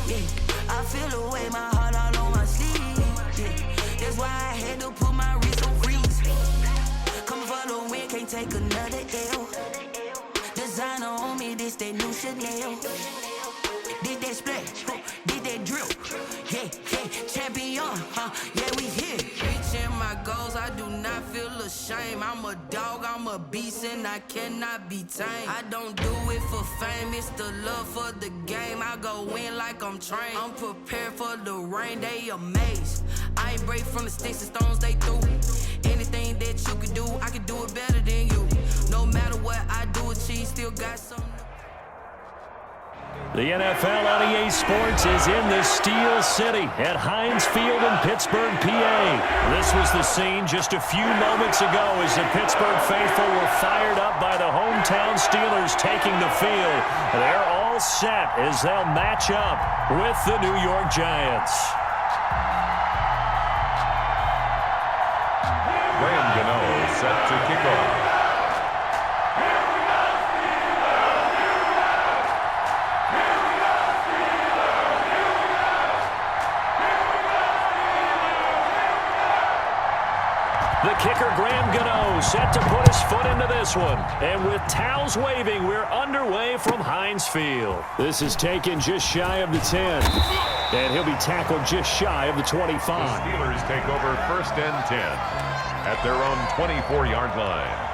yeah. I feel the way, my heart all on my sleeve, yeah. That's why I had to put my wrist on freeze. Coming for the win, can't take another L. Designer on me, this that new Chanel. Did that splash, did that drip, yeah, yeah. Champion, yeah, we here. Reaching my goals, I do not feel ashamed. I'm a dog, I'm a beast, and I cannot be tamed. I don't do it for fame, it's the love for the game. I go in like I'm trained. I'm prepared for the rain, they amazed. I ain't break from the sticks and stones they threw. Anything that you can do, I can do it better than you. No matter what I do, achieve, still got some. The NFL on EA Sports is in the Steel City at Heinz Field in Pittsburgh, PA. This was the scene just a few moments ago as the Pittsburgh faithful were fired up by the hometown Steelers taking the field. They're all set as they'll match up with the New York Giants. Graham Gano set to kick off. The kicker, Graham Gano, set to put his foot into this one. And with towels waving, we're underway from Heinz Field. This is taken just shy of the 10. And he'll be tackled just shy of the 25. The Steelers take over 1st and 10 at their own 24-yard line.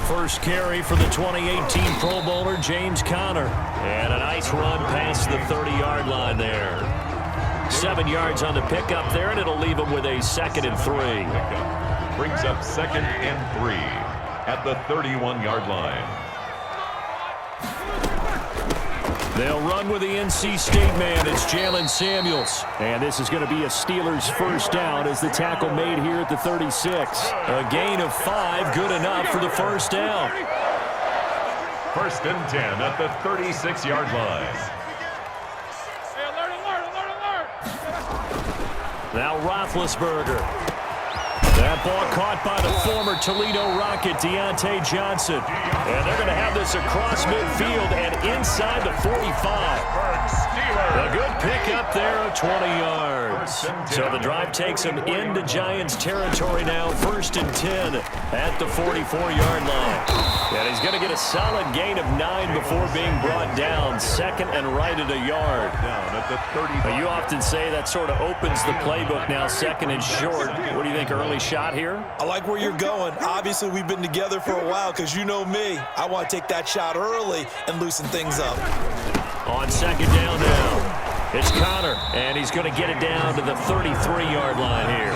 First carry for the 2018 Pro Bowler, James Conner. And a nice run past the 30-yard line there. 7 yards on the pickup there, and it'll leave him with a 2nd and 3. Pickup brings up 2nd and 3 at the 31-yard line. They'll run with the NC State man. It's Jalen Samuels. And this is going to be a Steelers first down as the tackle made here at the 36. A gain of 5, good enough for the first down. 1st and 10 at the 36-yard line. Now Roethlisberger. That ball caught by the former Toledo Rocket, Deontay Johnson. And they're going to have this across midfield and inside the 45. A good pickup there of 20 yards. So the drive takes him into Giants territory now. 1st and 10 at the 44-yard line. And he's going to get a solid gain of 9 before being brought down. 2nd and right at a yard. Down at the 30. You often say that sort of opens the playbook now, 2nd and short. What do you think, early shot here? I like where you're going. Obviously, we've been together for a while because you know me. I want to take that shot early and loosen things up. On 2nd down now, it's Conner, and he's going to get it down to the 33-yard line here.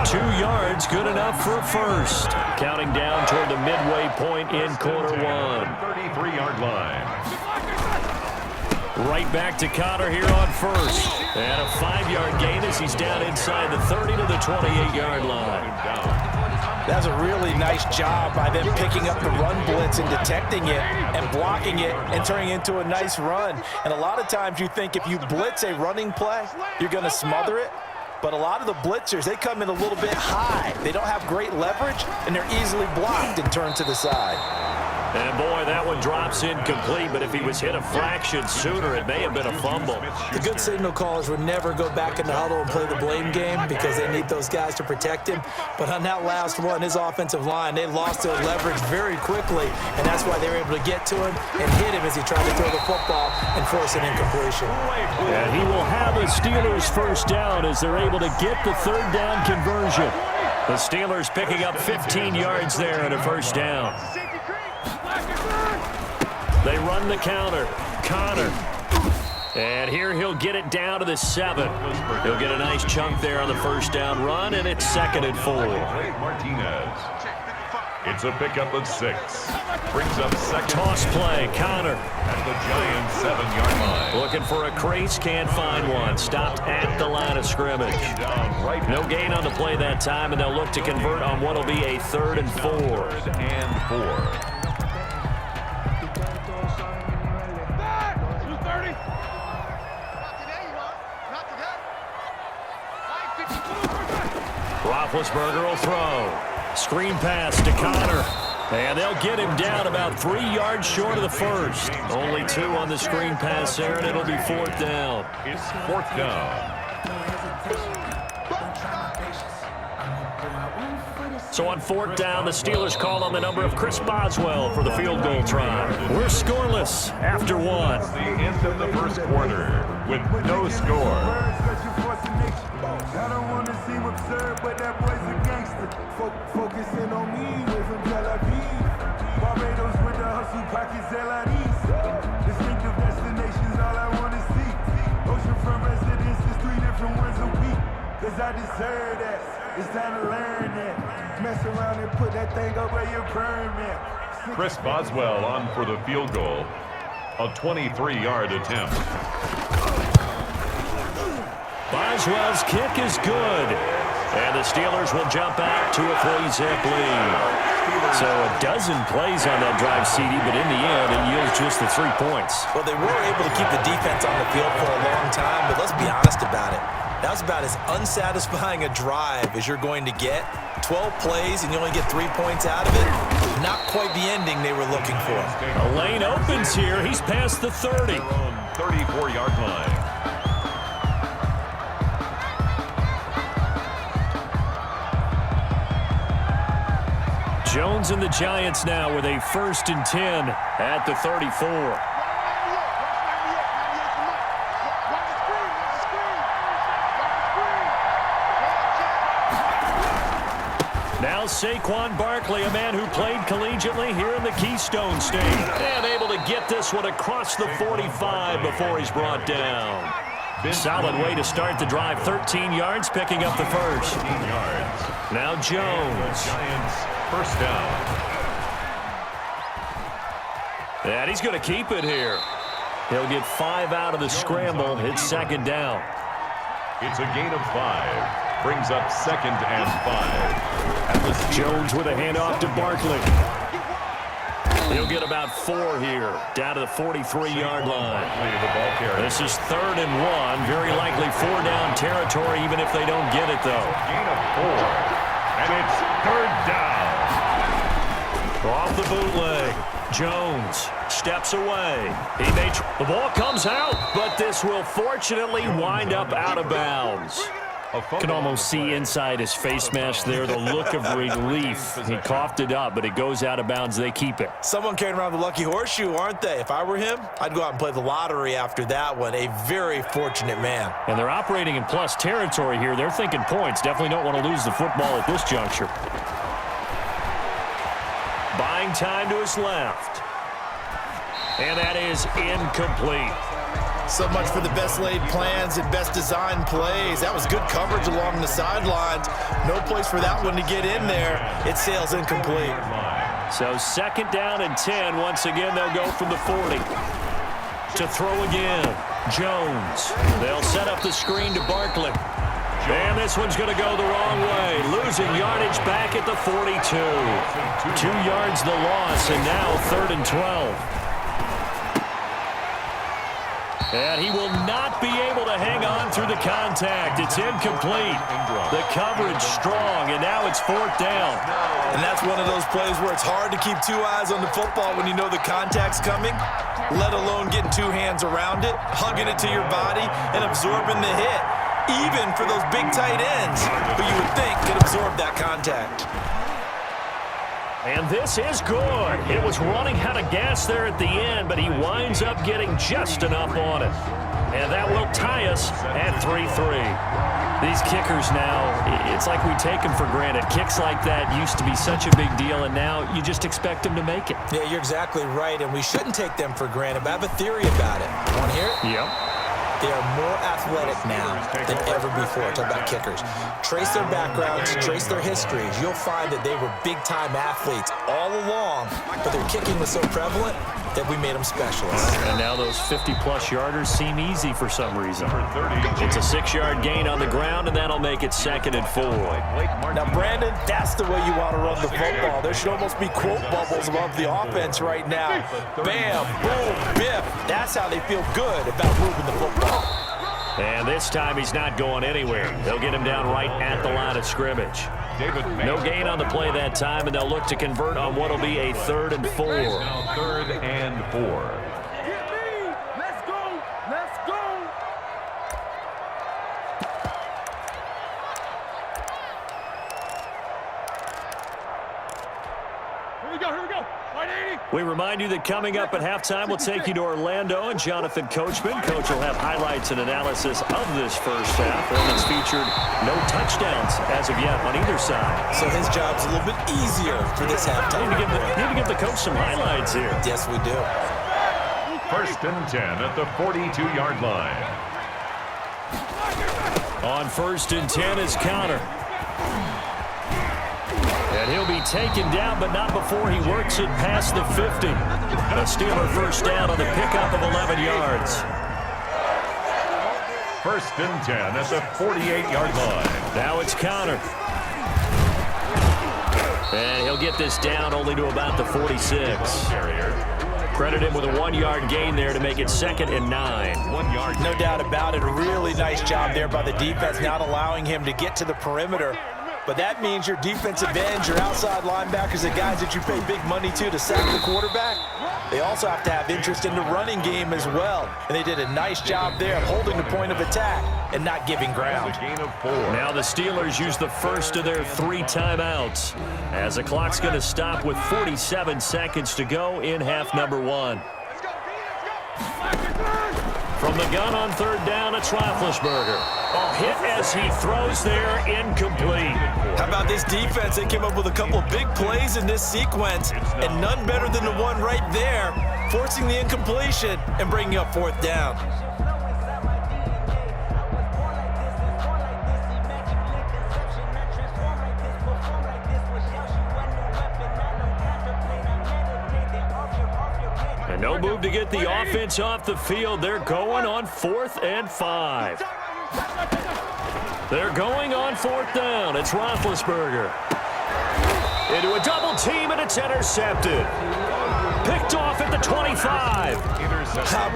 2 yards, good enough for a first. Counting down toward the midway point in quarter 1. 33-yard line. Right back to Conner here on 1st. And a 5-yard gain as he's down inside the 30 to the 28-yard line. That's a really nice job by them picking up the run blitz and detecting it and blocking it and turning it into a nice run. And a lot of times you think if you blitz a running play, you're going to smother it. But a lot of the blitzers, they come in a little bit high. They don't have great leverage, and they're easily blocked and turned to the side. And boy, that one drops incomplete, but if he was hit a fraction sooner, it may have been a fumble. The good signal callers would never go back in the huddle and play the blame game because they need those guys to protect him. But on that last one, his offensive line, they lost their leverage very quickly, and that's why they were able to get to him and hit him as he tried to throw the football and force an incompletion. And he will have a Steelers first down as they're able to get the 3rd down conversion. The Steelers picking up 15 yards there and a first down. They run the counter. Conner. And here he'll get it down to the 7. He'll get a nice chunk there on the first down run, and it's 2nd and 4. Martinez. It's a pickup of 6. Brings up 2nd. Toss play. Conner. At the Giants' 7-yard line. Looking for a crease. Can't find one. Stopped at the line of scrimmage. No gain on the play that time, and they'll look to convert on what will be a 3rd and 4. 3rd and 4. Roethlisberger will throw. Screen pass to Connor. And they'll get him down about 3 yards short of the first. Only 2 on the screen pass there, and it'll be 4th down. It's 4th down. So on 4th down, the Steelers call on the number of Chris Boswell for the field goal try. We're scoreless after 1. The end of the first quarter with no score. I don't want to seem absurd, but that boy's a gangster. Focusing on me, way from Tel Aviv. Barbados with the hustle pockets, LIDs. Distinctive destinations, all I want to see. Oceanfront residences, 3 different ones a week. Cause I deserve that. It's time to learn that. Mess around and put that thing up where your permit. Chris Boswell on for the field goal. A 23-yard attempt. Boswell's kick is good. And the Steelers will jump out to a 3-zip lead. So a dozen plays on that drive, CD, but in the end, it yields just the 3 points. Well, they were able to keep the defense on the field for a long time, but let's be honest about it. That was about as unsatisfying a drive as you're going to get. 12 plays and you only get 3 points out of it. Not quite the ending they were looking for. A lane opens here. He's past the 30. 34-yard line. Jones and the Giants now with a 1st and 10 at the 34. Now Saquon Barkley, a man who played collegiately here in the Keystone State. And able to get this one across the 45 before he's brought down. Solid way to start the drive. 13 yards, picking up the first. 13 yards. Now Jones. Giants, 1st down. And he's going to keep it here. He'll get 5 out of the scramble. It's 2nd down. It's a gain of 5. Brings up 2nd and 5. Jones with a handoff to Barkley. He'll get about 4 here, down to the 43-yard line. This is 3rd and 1. Very likely 4-down territory, even if they don't get it, though. Gain of 4. And it's 3rd down. Off the bootleg. Jones steps away. The ball comes out, but this will fortunately wind up out of bounds. Can almost see inside his face mask there the look of relief. He coughed it up, but it goes out of bounds. They keep it. Someone carrying around the lucky horseshoe, aren't they? If I were him, I'd go out and play the lottery after that one. A very fortunate man. And they're operating in plus territory here. They're thinking points. Definitely don't want to lose the football at this juncture. Buying time to his left. And that is incomplete. So much for the best laid plans and best designed plays. That was good coverage along the sidelines. No place for that one to get in there. It sails incomplete. So 2nd down and 10. Once again, they'll go from the 40. To throw again. Jones. They'll set up the screen to Barkley. And this one's going to go the wrong way. Losing yardage back at the 42. 2 yards the loss, and now 3rd and 12. And he will not be able to hang on through the contact. It's incomplete. The coverage strong, and now it's 4th down. And that's one of those plays where it's hard to keep 2 eyes on the football when you know the contact's coming, let alone getting 2 hands around it, hugging it to your body, and absorbing the hit, even for those big tight ends who you would think could absorb that contact. And this is good. It was running out of gas there at the end, but he winds up getting just enough on it. And that will tie us at 3-3. These kickers now, it's like we take them for granted. Kicks like that used to be such a big deal, and now you just expect them to make it. Yeah, you're exactly right, and we shouldn't take them for granted, but I have a theory about it. Want to hear it? Yep. They are more athletic now than ever before. Talk about kickers. Trace their backgrounds, trace their histories. You'll find that they were big-time athletes all along, but their kicking was so prevalent that we made them specialists. And now those 50-plus yarders seem easy for some reason. It's a 6-yard gain on the ground, and that'll make it 2nd and 4. Now, Brandon, that's the way you want to run the football. There should almost be quote bubbles above the offense right now. Bam, boom, biff. That's how they feel good about moving the football. And this time he's not going anywhere. They'll get him down right at the line of scrimmage. No gain on the play that time, and they'll look to convert on what will be a 3rd and 4. Now 3rd and 4. Let's go. Let's go. Here we go. Here we go. 180. We remind you that coming up at halftime, we'll take you to Orlando and Jonathan Coachman. Coach will have highlights and analysis of this first half. One that's featured no touchdowns as of yet on either side. So his job's a little bit easier for this halftime. Need to give the coach some highlights here. Yes, we do. 1st and 10 at the 42-yard line. On 1st and 10 is Connor. And he'll be taken down, but not before he works it past the 50. A Steeler first down on the pickup of 11 yards. 1st and 10 at the 48-yard line. Now it's Connor. And he'll get this down only to about the 46. Credit him with a 1-yard gain there to make it 2nd and 9. 1 yard. No doubt about it. A really nice job there by the defense, not allowing him to get to the perimeter. But that means your defensive ends, your outside linebackers, the guys that you pay big money to sack the quarterback, they also have to have interest in the running game as well. And they did a nice job there of holding the point of attack and not giving ground. A gain of 4. Now the Steelers use the first of their 3 timeouts as the clock's going to stop with 47 seconds to go in half number 1. From the gun on 3rd down, it's Roethlisberger. A hit as he throws there, incomplete. How about this defense? They came up with a couple of big plays in this sequence, and none better than the one right there, forcing the incompletion and bringing up 4th down. And no move to get the offense off the field. They're going on 4th and 5. They're going on 4th down. It's Roethlisberger. Into a double team, and it's intercepted. Picked off at the 25.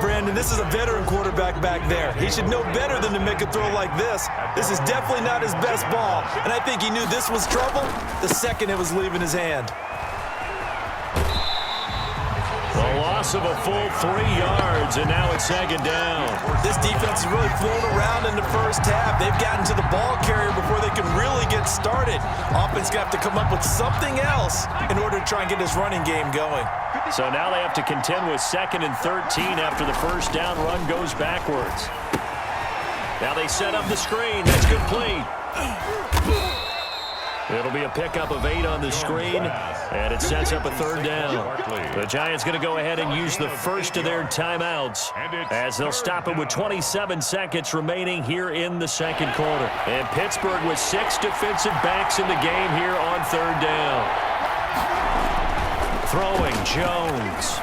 Brandon, this is a veteran quarterback back there. He should know better than to make a throw like this. This is definitely not his best ball, and I think he knew this was trouble the second it was leaving his hand. A loss of a full 3 yards, and now it's 2nd down. This defense has really flown around in the first half. They've gotten to the ball carrier before they can really get started. Offense got to come up with something else in order to try and get this running game going. So now they have to contend with 2nd and 13 after the first down run goes backwards. Now they set up the screen. That's complete. It'll be a pickup of 8 on the screen, and it sets up a 3rd down. The Giants going to go ahead and use the first of their timeouts as they'll stop it with 27 seconds remaining here in the 2nd quarter. And Pittsburgh with 6 defensive backs in the game here on 3rd down. Throwing, Jones.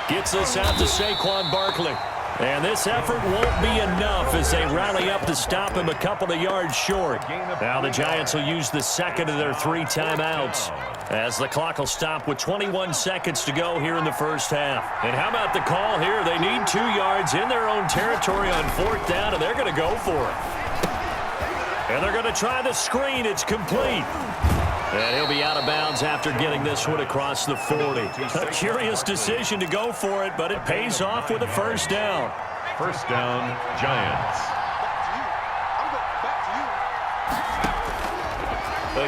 Gets this out to Saquon Barkley. And this effort won't be enough as they rally up to stop him a couple of yards short. Now the Giants will use the 2nd of their 3 timeouts as the clock will stop with 21 seconds to go here in the first half. And how about the call here? They need 2 yards in their own territory on 4th down, and they're going to go for it. And they're going to try the screen. It's complete. And he'll be out of bounds after getting this one across the 40. A curious decision to go for it, but it pays off with a first down. First down, Giants.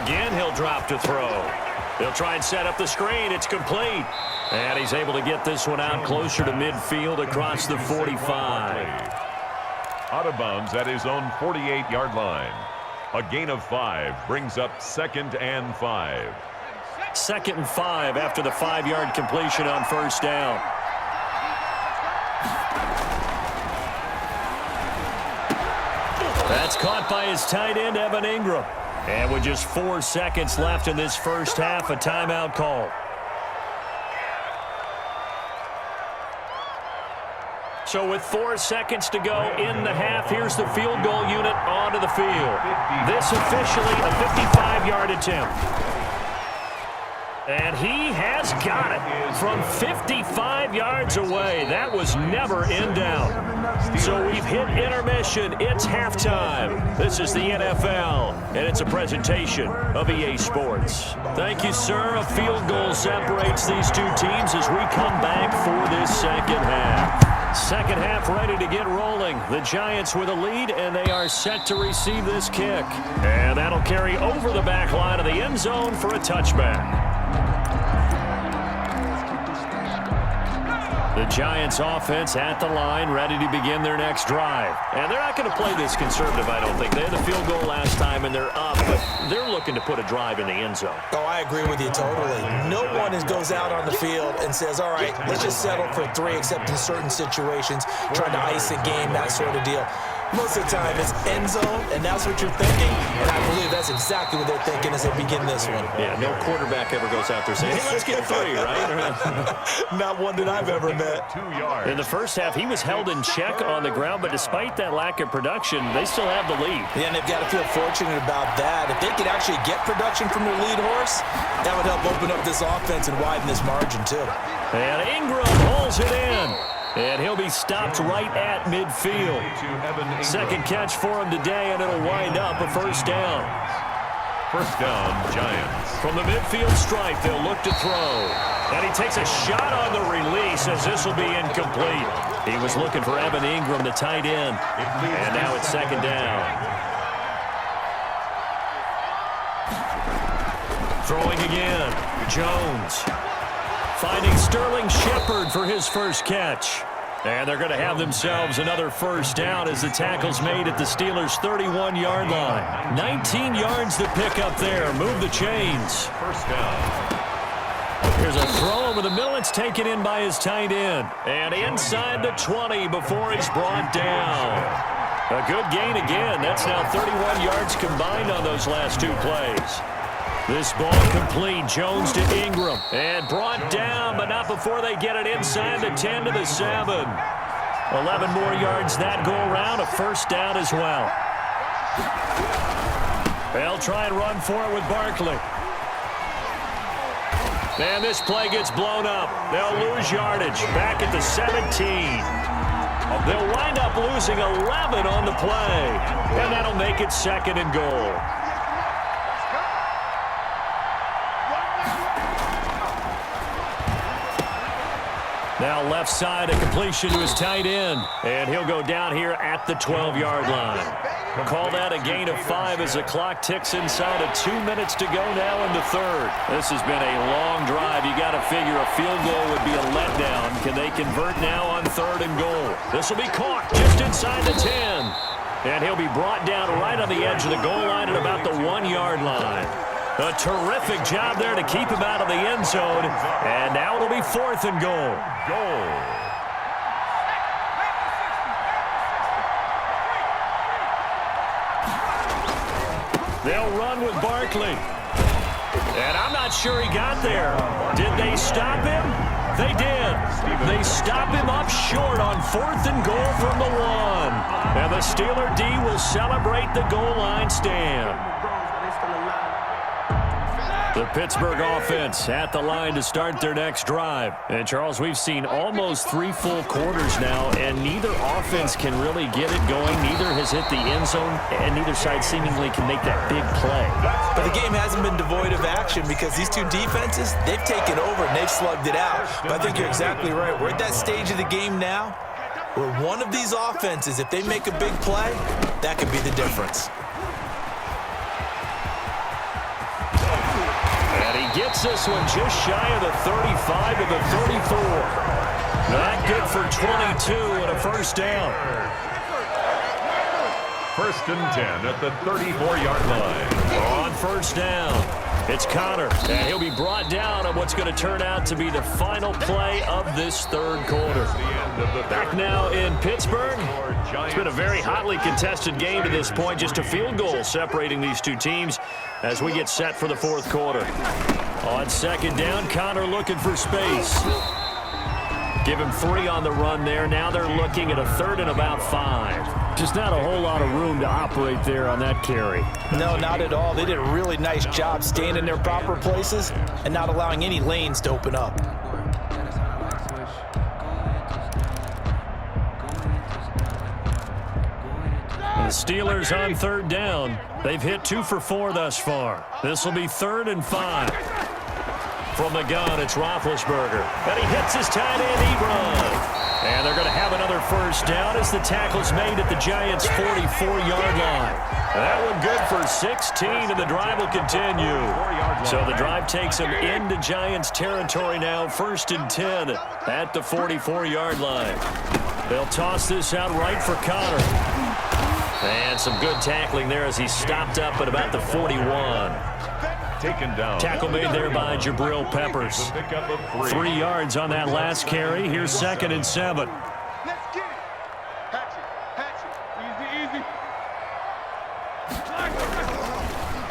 Again, he'll drop to throw. He'll try and set up the screen. It's complete. And he's able to get this one out closer to midfield across the 45. Out of bounds at his own 48-yard line. A gain of 5 brings up 2nd and 5. 2nd and 5 after the 5-yard completion on first down. That's caught by his tight end, Evan Ingram. And with just 4 seconds left in this first half, a timeout call. So with 4 seconds to go in the half, here's the field goal unit onto the field. This officially a 55-yard attempt. And he has got it from 55 yards away. That was never in doubt. So we've hit intermission. It's halftime. This is the NFL, and it's a presentation of EA Sports. Thank you, sir. A field goal separates these two teams as we come back for this second half. Second half ready to get rolling. The Giants with a lead, and they are set to receive this kick. And that'll carry over the back line of the end zone for a touchback. The Giants offense at the line, ready to begin their next drive. And they're not going to play this conservative, I don't think. They had the field goal last time, and they're up, but they're looking to put a drive in the end zone. Oh, I agree with you totally. No one goes out on the field and says, all right, let's just settle for 3, except in certain situations, trying to ice a game, that sort of deal. Most of the time, it's end zone, and that's what you're thinking. And I believe that's exactly what they're thinking as they begin this one. Yeah, no quarterback ever goes out there saying, hey, let's get 3, right? Not one that I've ever met. 2 yards. In the first half, he was held in check on the ground, but despite that lack of production, they still have the lead. Yeah, and they've got to feel fortunate about that. If they could actually get production from their lead horse, that would help open up this offense and widen this margin, too. And Ingram holds it in. And he'll be stopped right at midfield. Second catch for him today, and it'll wind up a first down. First down, Giants. From the midfield stripe, they'll look to throw. And he takes a shot on the release as this will be incomplete. He was looking for Evan Ingram, the tight end. And now it's second down. Throwing again. Jones. Finding Sterling Shepard for his first catch. And they're going to have themselves another first down as the tackle's made at the Steelers' 31-yard line. 19 yards to pick up there. Move the chains. First down. Here's a throw over the middle. It's taken in by his tight end. And inside the 20 before he's brought down. A good gain again. That's now 31 yards combined on those last 2 plays. This ball complete. Jones to Ingram. And brought down, but not before they get it inside the 10 to the 7. 11 more yards that go around. A first down as well. They'll try and run for it with Barkley. And this play gets blown up. They'll lose yardage. Back at the 17. They'll wind up losing 11 on the play. And that'll make it second and goal. Now left side, a completion to his tight end. And he'll go down here at the 12-yard line. Call that a gain of 5 as the clock ticks inside of 2 minutes to go now in the third. This has been a long drive. You got to figure a field goal would be a letdown. Can they convert now on 3rd and goal? This will be caught just inside the 10. And he'll be brought down right on the edge of the goal line at about the 1-yard line. A terrific job there to keep him out of the end zone. And now it'll be 4th and goal. They'll run with Barkley. And I'm not sure he got there. Did they stop him? They did. They stop him up short on 4th and goal from the 1. And the Steeler D will celebrate the goal line stand. The Pittsburgh offense at the line to start their next drive. And, Charles, we've seen almost 3 full quarters now, and neither offense can really get it going. Neither has hit the end zone, and neither side seemingly can make that big play. But the game hasn't been devoid of action because these two defenses, they've taken over and they've slugged it out. But I think you're exactly right. We're at that stage of the game now where one of these offenses, if they make a big play, that could be the difference. Gets this one just shy of the 35 to the 34. Not good for 22 and a first down. 1st and 10 at the 34-yard line. On first down, it's Connor, and he'll be brought down on what's going to turn out to be the final play of this 3rd quarter. Back now in Pittsburgh. It's been a very hotly contested game to this point. Just a field goal separating these two teams as we get set for the 4th quarter. On 2nd down, Connor looking for space. Give him 3 on the run there. Now they're looking at a 3rd and about 5. Just not a whole lot of room to operate there on that carry. No, not at all. They did a really nice job staying in their proper places and not allowing any lanes to open up. Steelers on third down. They've hit 2 for 4 thus far. This will be 3rd and 5. From the gun, it's Roethlisberger. And he hits his tight end, Ebron. And they're going to have another first down as the tackle's made at the Giants' 44-yard line. That one good for 16, and the drive will continue. So the drive takes them into Giants territory now, 1st and 10 at the 44-yard line. They'll toss this out right for Connor. And some good tackling there as he stopped up at about the 41. Taken down. Tackle made there by Jabril Peppers. 3 yards on that last carry. Here's 2nd and 7. Let's get it. Hatch it.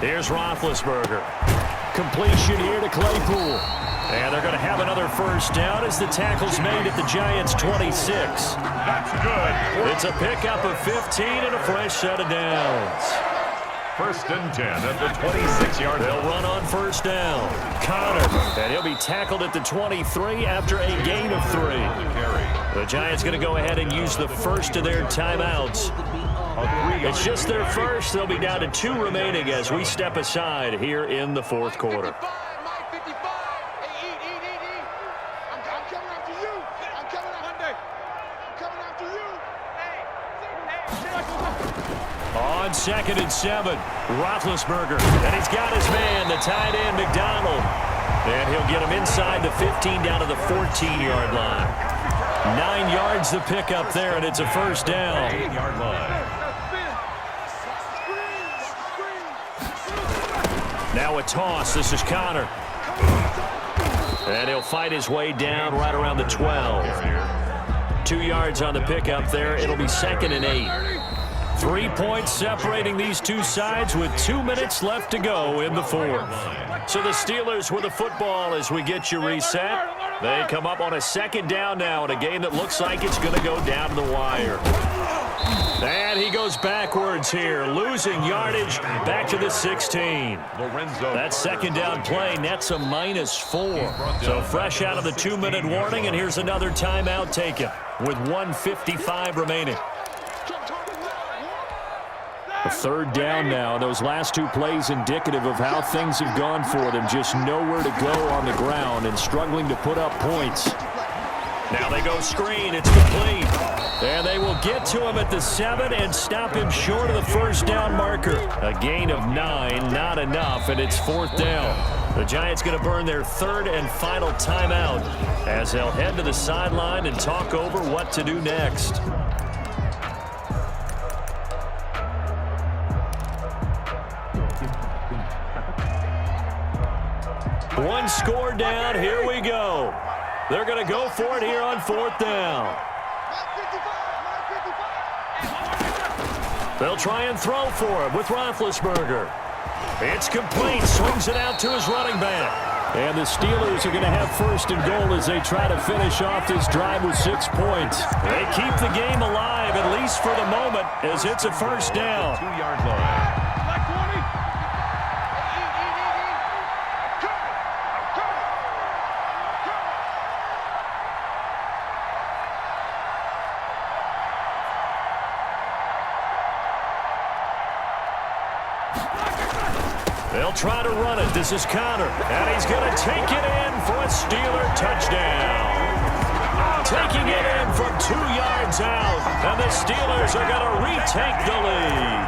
Easy. Here's Roethlisberger. Completion here to Claypool. And they're going to have another first down as the tackle's made at the Giants' 26. That's good. It's a pickup of 15 and a fresh set of downs. 1st and 10 at the 26-yard line. They'll run on first down. Connor, and he'll be tackled at the 23 after a gain of 3. The Giants going to go ahead and use the first of their timeouts. It's just their first. They'll be down to 2 remaining as we step aside here in the 4th quarter. On 2nd and 7, Roethlisberger, and he's got his man, the tight end, McDonald. And he'll get him inside the 15 down to the 14-yard line. 9 yards the pickup there, and it's a first down. 8-yard line. Now a toss. This is Connor. And he'll fight his way down right around the 12. 2 yards on the pickup there. It'll be 2nd and 8. 3 points separating these two sides with 2 minutes left to go in the 4th. So the Steelers with the football as we get you reset. They come up on a 2nd down now in a game that looks like it's going to go down to the wire. And he goes backwards here, losing yardage back to the 16. That 2nd down play nets a -4. So fresh out of the 2-minute warning, and here's another timeout taken with 1:55 remaining. A 3rd down now. Those last 2 plays indicative of how things have gone for them. Just nowhere to go on the ground and struggling to put up points. Now they go screen. It's complete. And they will get to him at the 7 and stop him short of the first down marker. A gain of 9, not enough, and it's 4th down. The Giants going to burn their 3rd and final timeout as they'll head to the sideline and talk over what to do next. One score down. Here we go. They're going to go for it here on 4th down. They'll try and throw for him with Roethlisberger. It's complete. Swings it out to his running back. And the Steelers are going to have 1st and goal as they try to finish off this drive with 6 points. They keep the game alive, at least for the moment, as it's a first down. 2-yard line. They'll try to run it. This is Connor. And he's going to take it in for a Steeler touchdown. Taking it in from 2 yards out. And the Steelers are going to retake the lead.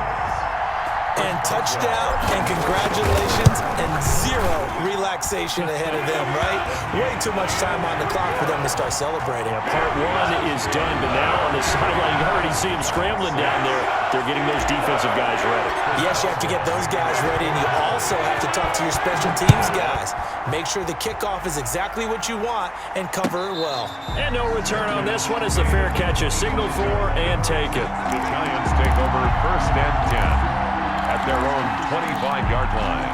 And touchdown, and congratulations, and 0 relaxation ahead of them, right? Way too much time on the clock for them to start celebrating. Yeah, part 1 is done, but now on the sideline, you already see them scrambling down there. They're getting those defensive guys ready. Yes, you have to get those guys ready, and you also have to talk to your special teams guys. Make sure the kickoff is exactly what you want and cover it well. And no return on this one as the fair catch is signaled for and taken. The Giants take over 1st and 10 at their own 25-yard line.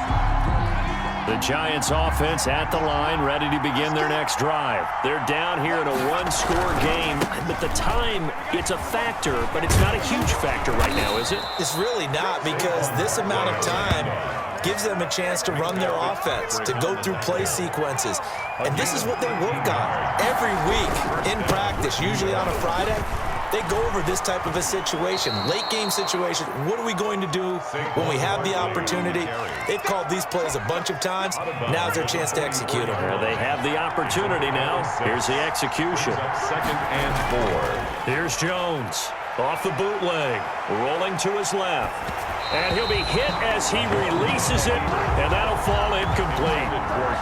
The Giants offense at the line, ready to begin their next drive. They're down here in a 1-score game, but the time, it's a factor, but it's not a huge factor right now, is it? It's really not, because this amount of time gives them a chance to run their offense, to go through play sequences. And this is what they work on every week in practice, usually on a Friday. They go over this type of a situation, late game situation. What are we going to do when we have the opportunity? They've called these plays a bunch of times. Now's their chance to execute them. Well, they have the opportunity now. Here's the execution. Second and 4. Here's Jones. Off the bootleg. Rolling to his left. And he'll be hit as he releases it, and that'll fall incomplete.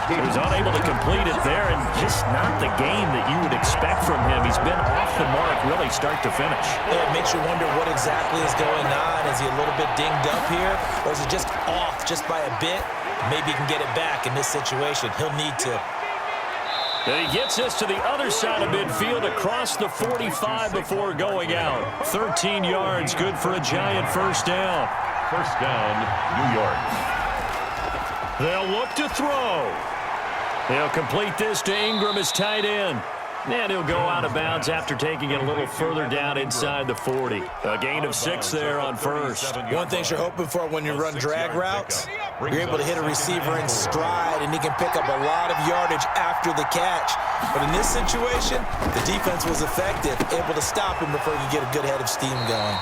He was unable to complete it there, and just not the game that you would expect from him. He's been off the mark really start to finish. Yeah, it makes you wonder what exactly is going on. Is he a little bit dinged up here, or is he just off just by a bit? Maybe he can get it back in this situation. He'll need to. And he gets us to the other side of midfield across the 45 before going out. 13 yards, good for a Giant first down. First down, New York. They'll look to throw. They'll complete this to Ingram as tight end. And he'll go out of bounds after taking it a little further down inside the 40. A gain of 6 there on first. One thing you're hoping for when you run drag routes, you're able to hit a receiver in stride, and he can pick up a lot of yardage after the catch. But in this situation, the defense was effective, able to stop him before he could get a good head of steam going.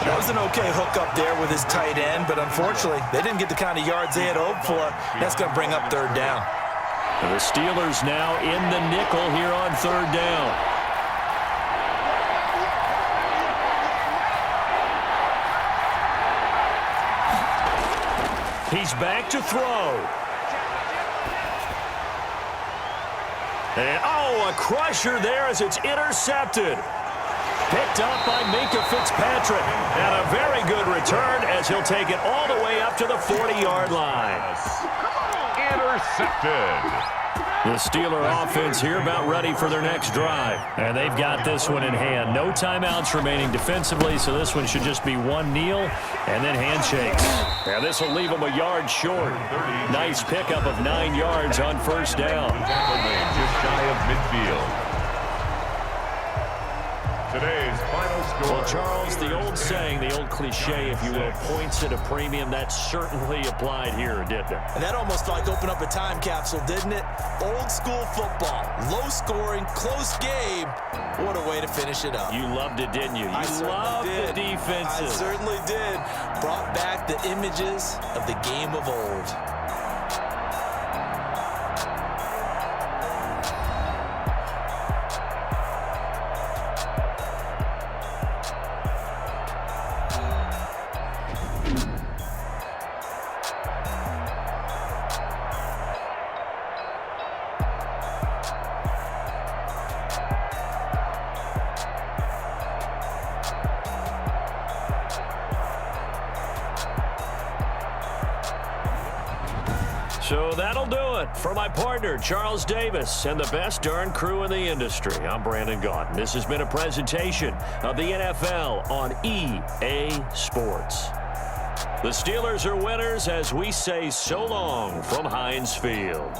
That was an okay hook up there with his tight end, but unfortunately, they didn't get the kind of yards they had hoped for. That's going to bring up third down. The Steelers now in the nickel here on third down. He's back to throw. And, a crusher there as it's intercepted. Picked up by Minkah Fitzpatrick. And a very good return as he'll take it all the way up to the 40-yard line. Intercepted. The Steeler offense here about ready for their next drive. And they've got this one in hand. No timeouts remaining defensively, so this one should just be one kneel and then handshakes. And this will leave them a yard short. Nice pickup of 9 yards on first down. Just shy of midfield. Today's final score. Well, Charles, the old saying, the old cliche, if you will, points at a premium, that certainly applied here, didn't it? And that almost like opened up a time capsule, didn't it? Old school football, low scoring, close game. What a way to finish it up. You loved it, didn't you? I loved did. The defenses. I certainly did. Brought back the images of the game of old. So that'll do it for my partner, Charles Davis, and the best darn crew in the industry. I'm Brandon Gaudin. This has been a presentation of the NFL on EA Sports. The Steelers are winners as we say so long from Heinz Field.